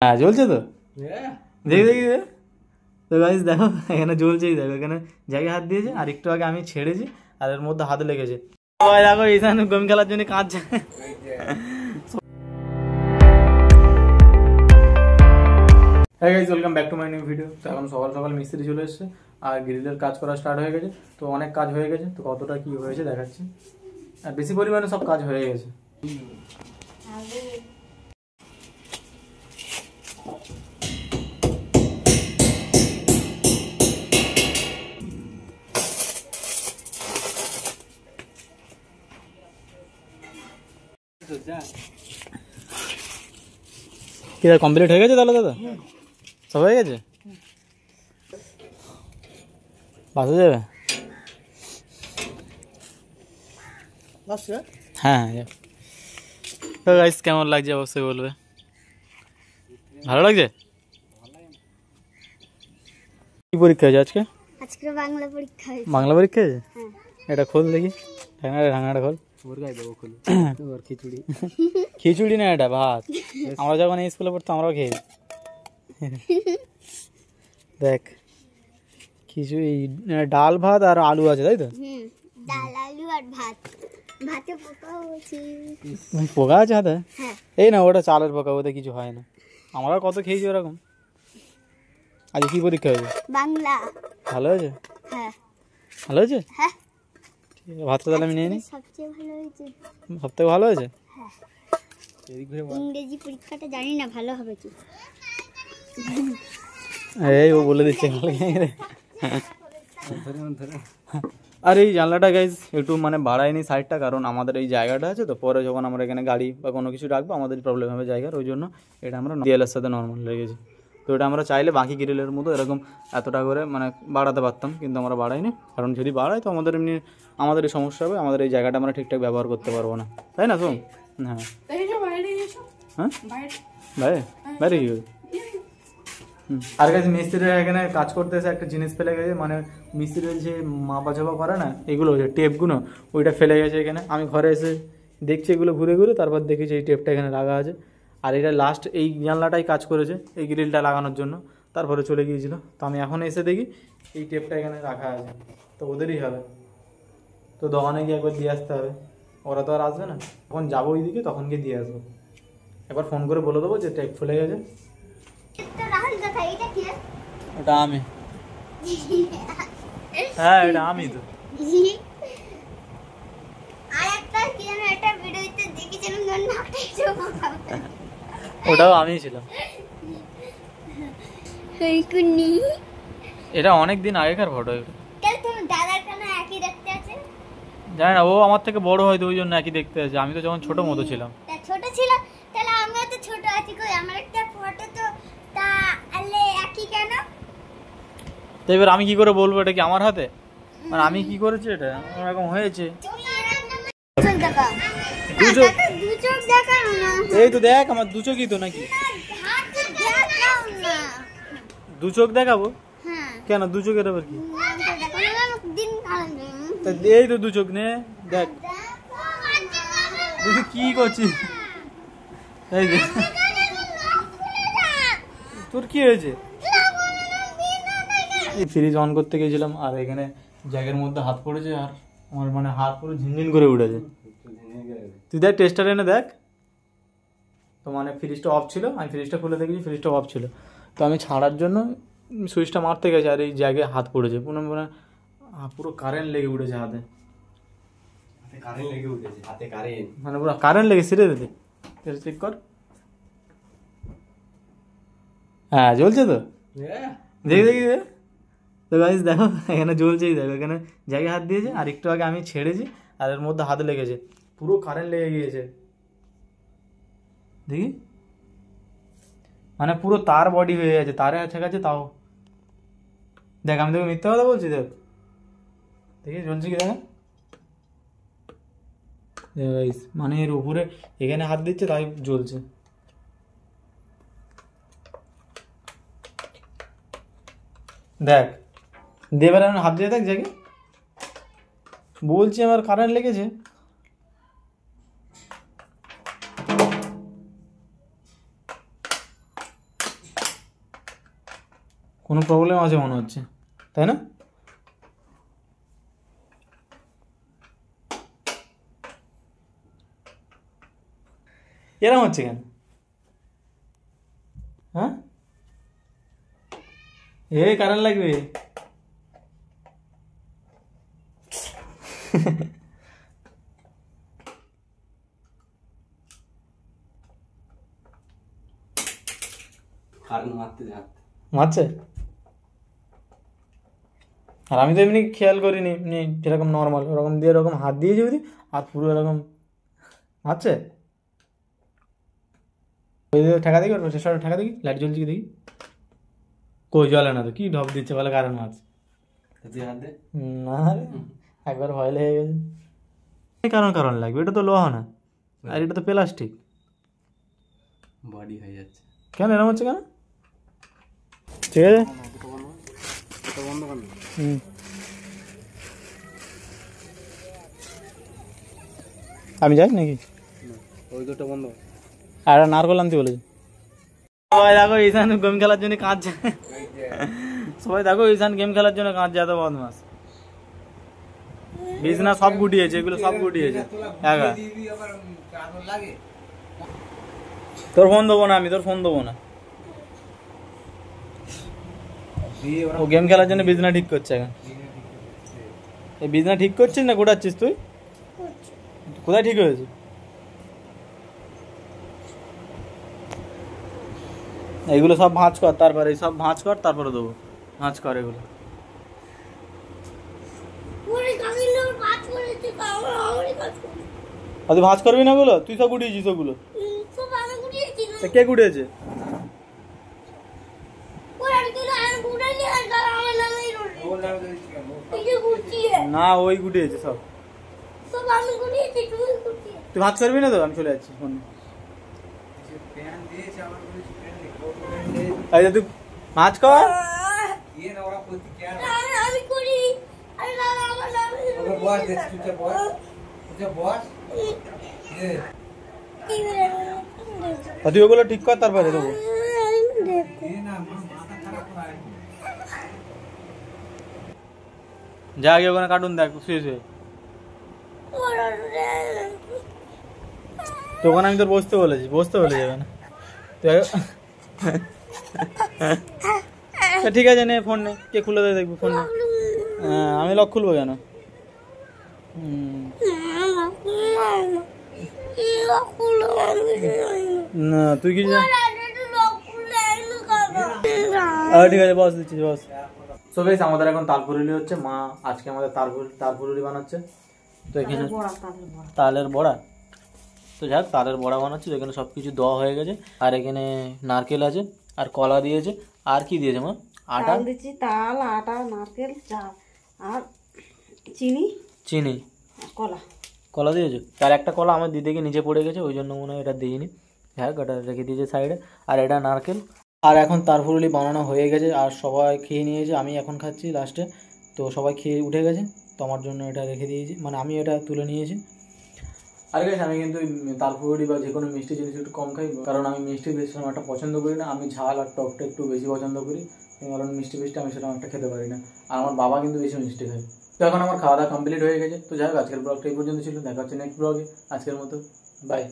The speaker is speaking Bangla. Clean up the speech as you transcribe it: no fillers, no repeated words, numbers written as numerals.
হ্যাঁ জ্বলছে তো, দেখি দেখি তো গাইস দেখো এখানে জ্বলছেই, দেখো এখানে জায়গায় হাত দিয়েছে আর একটু আগে আমি ছেড়েছি আর এর মধ্যে হাত লেগেছে। দেখো এইখানে গেম খেলার জন্য কাঁদছে। হ্যাঁ guys, welcome back to my new video. তো এখন সকাল সকাল মিস্ত্রি চলে এসেছে আর গ্রিলের কাজ করা স্টার্ট হয়ে গেছে। তো অনেক কাজ হয়ে গেছে, তো কতটা কি হয়েছে দেখাচ্ছি। আর বেশি পরিমাণে সব কাজ হয়ে গেছে। কি কমপ্লিট হয়ে গেছে তাহলে দাদা? সব হয়ে গেছে, বাসে যাবে? হ্যাঁ তো গাইস কেমন লাগছে অবশ্যই বলবে। ভালো লাগছে? কি পরীক্ষা হয়েছে আজকে? আজকে বাংলা পরীক্ষা হয়েছে। বাংলা পরীক্ষা হয়েছে? এটা খোল দেখি, ঢাকনাটা খোল। খিচুড়ি খিচুড়ি না, এটা ভাত। আমরা যখন এই স্কুলে পড়তাম আমরাও খেয়ে। দেখ খিচুড়ি, ডাল ভাত আর আলু আছে, তাই তো? ডাল আলু আর ভাত, ভাতে পোকা হয়েছে। পোকা আছে হাতে? এই না ওটা চালের পোকা, ওতে কিছু হয় না। আমরা কত খেয়েছি ওরকম। আজ কি পরীক্ষা হয়েছে? বাংলা। ভালো হয়েছে? হ্যাঁ ভালো হয়েছে। হ্যাঁ ভাতটা তাহলে আমি নিয়ে নিই। সবচেয়ে ভালো হয়েছে। সব থেকে ভালো হয়েছে? হ্যাঁ। ইংরেজি পরীক্ষাটা জানি না ভালো হবে কি। এই ও বলে দিচ্ছে। আর এই জানলাটা গাইজ একটু মানে বাড়ায়নি সাইডটা, কারণ আমাদের এই জায়গাটা আছে তো, পরে যখন আমরা এখানে গাড়ি বা কোনো কিছু রাখবো আমাদের প্রবলেম হবে জায়গার, ওই জন্য এটা আমরা ডিএলের সাথে নর্মাল রেখেছি। তো এটা আমরা চাইলে বাকি গ্রিলের মতো এরকম এতটা করে মানে বাড়াতে পারতাম, কিন্তু আমরা বাড়াইনি, কারণ যদি বাড়াই তো আমাদের এমনি আমাদেরই সমস্যা হবে, আমাদের এই জায়গাটা আমরা ঠিকঠাক ব্যবহার করতে পারবো না, তাই না? শোন, হ্যাঁ হ্যাঁ বাইরে বাইরে কি হবে? আর কাছে মিস্ত্রিরা এখানে কাজ করতেছে, একটা জিনিস ফেলে গেছে, মানে মিস্ত্রির যে মাপা ঝাপা করে না এগুলো, যে টেপগুলো ওইটা ফেলে গেছে এখানে। আমি ঘরে এসে দেখছি এগুলো ঘুরে ঘুরে, তারপর দেখেছি এই টেপটা এখানে লাগা আছে। আর এটা লাস্ট এই জানলাটাই কাজ করেছে এই গ্রিলটা লাগানোর জন্য, তারপরে চলে গিয়েছিল। তো আমি এখন এসে দেখি এই টেপটা এখানে রাখা আছে, তো ওদেরই হবে। তো দোকানে গিয়ে একবার দিয়ে আসতে হবে, ওরা তো আর আসবে না। যখন যাবো ওই দিকে তখন গিয়ে দিয়ে আসবো। একবার ফোন করে বলে দেবো যে টেপ ফেলে গেছে। ওটা আমি, হ্যাঁ এটা আমি তো। ওটাও আমি ছিলাম। এটা অনেক দিন আগেকার ফটো। জানি না, ও আমার থেকে বড় হয়তো ওই জন্য একই দেখতে আছে। আমি তো যখন ছোট মতো ছিলাম। ছোট ছিল তাহলে আমিও তো ছোট আছি, কই আমার একটা ফটো তো তাহলে একই কেন? তো এবার আমি কি করে বলবো এটা কি আমার হাতে? মানে আমি কি করেছি, এটা এরকম হয়েছে। এই তো দেখ আমার দু চোখই তো, নাকি দু চোখ দেখাবো? কেন দু চোখের আবার কি? এই তো দু চোখ নে, দেখ কি করছিস। এই যে তোর কি হয়েছে? এই ফ্রিজ অন করতে গেছিলাম আর এখানে জ্যাকের মধ্যে হাত পড়েছে, আর আমার মানে হাত পুরো ঝিনঝিন করে উঠেছে। তুই দেখ টেস্টার এনে দেখ। তো মানে ফ্রিজটা অফ ছিল, আমি ফ্রিজটা খুলে দেখেছি ফ্রিজটা অফ ছিল। তো আমি ছাড়ার জন্য সুইচটা মারতে গেছি আর এই জায়গায় হাত পড়েছে, পুরো কারেন্ট লেগে উঠেছে হাতে। মানে পুরো কারেন্ট লেগে সিরে দিতে। চেক কর, হ্যাঁ জ্বলছে তো, দেখি দেখি। তো গাইস দেখো এখানে জ্বলছেই, দেখো এখানে জায়গায় হাত দিয়েছে আর একটু আগে আমি ছেড়েছি আর এর মধ্যে হাত লেগেছে, পুরো কারেন্ট লেগে গিয়েছে। দেখি মানে পুরো তার বডি হয়ে গেছে, তারে আছে কাছে তাও। দেখ আমি তোকে মিথ্যা কথা বলছি, দেখ দেখি জ্বলছে কি দেখা। মানে এর উপরে এখানে হাত দিচ্ছে তাই জ্বলছে। দেখ দেবার হাত দিয়ে দেখ জায়গায়, বলছি আমার কারেন্ট লেগেছে। কোনো প্রবলেম আছে মনে হচ্ছে, তাই না? এরকম হচ্ছে কেন? হ্যাঁ, কারেন্ট লাগবে। মারছে? আর আমি তো এমনি খেয়াল করিনি, এমনি যেরকম নর্মাল ওরকম দিয়ে এরকম হাত দিয়েছি বুঝি, আর পুরো এরকম মারছে। ওই ঠেকা দেখি, ওর শেষটা ঠেকা দেখি, লাইট জ্বলছে কি দেখি। কই জ্বলে না তো, কি ঢপ দিচ্ছে বলে কারেন্ট মারছে। না রে, একবার ভয় লেগে গেছে। কারণ লাগবে, এটা তো লোহা না, আর এটা তো প্লাস্টিক, বডি হয়ে যাচ্ছে। কেন এরকম হচ্ছে কেন? ঠিক আছে, আমি যাই নাকি? ওই দুটো বন্ধ। আর নারকল আনতে বলেছে। সবাই দেখো ঈশান গেম খেলার জন্য কাঁদছে। সবাই দেখো ঈশান গেম খেলার জন্য কাঁদছে, এত বদমাস। বিছনা সব গুটিয়েছে, এগুলো সব গুটিয়েছে একা। তোর ফোন দেবো না আমি, তোর ফোন দেবো না। ও গেম খেলার জন্য বিছনা ঠিক করছে এখন। এই বিছনা ঠিক করছিস না গোটাচ্ছিস তুই? কোথায় ঠিক হয়েছে? এগুলো সব ভাঁজ কর, তারপরে সব ভাঁজ কর, তারপরে দেবো। ভাঁজ কর এগুলো। তুই ভাঁজ করবি না বলো? তুই সব গুটিয়েছিস ওগুলো? কে গুটিয়েছে? না, ওই গুটিয়েছে সব। তুই ভাঁজ করবি না তো? আমি চলে যাচ্ছি ফোন। তুই ভাঁজ কর। তুই ওগুলো ঠিক কর, তারপরে দেবো। যা গিয়ে ওখানে কার্টুন দেখ শুয়ে শুয়ে। তখন আমি তোর বসতে বলেছি, বসতে বলে যাবে না। ঠিক আছে, নে ফোন নে। কে খুলে দেয় দেখবি ফোন নে। আমি লক খুলবো কেন? না তুই কি? ঠিক আছে, বস দিচ্ছি, বস। সো গাইস, আমাদের এখন তালপুরুলি হচ্ছে। মা আজকে আমাদের তালপুরুলি বানাচ্ছে। তো এখানে তালের বড়া, তো যাক তালের বড়া বানাচ্ছে। এখানে সব কিছু দেওয়া হয়ে গেছে। আর এখানে নারকেল আছে, আর কলা দিয়েছে। আর কি দিয়েছে মা? আটা দিচ্ছি, তাল, আটা, নারকেল, চাল, আর চিনি, কলা দিয়েছে। আর একটা কলা আমার দিদিকে নিচে পড়ে গেছে, ওই জন্য মনে হয় এটা দিইনি। হ্যাঁ, এটা রেখে দিয়েছে সাইডে। আর এটা নারকেল। আর এখন তারপুরুলি বানানো হয়ে গেছে, আর সবাই খেয়ে নিয়েছে। আমি এখন খাচ্ছি লাস্টে। তো সবাই খেয়ে উঠে গেছে, তো আমার জন্য এটা রেখে দিয়েছি, মানে আমি এটা তুলে নিয়েছি। আর গাইস, আমি কিন্তু তালপুরুলি বা যে কোনো মিষ্টি জিনিস একটু কম খাই, কারণ আমি মিষ্টি বেশি একটা পছন্দ করি না। আমি ঝাল আর টকটা একটু বেশি পছন্দ করি, কারণ মিষ্টি আমি সেটা একটা খেতে পারি না। আর আমার বাবা কিন্তু বেশি মিষ্টি খায়। তো এখন আমার খাওয়া দাওয়া কমপ্লিট হয়ে গেছে। তো যাই হোক, আজকের ব্লগটা এই পর্যন্ত ছিল। দেখা হচ্ছে নেক্সট ব্লগে। আজকের মতো বাই।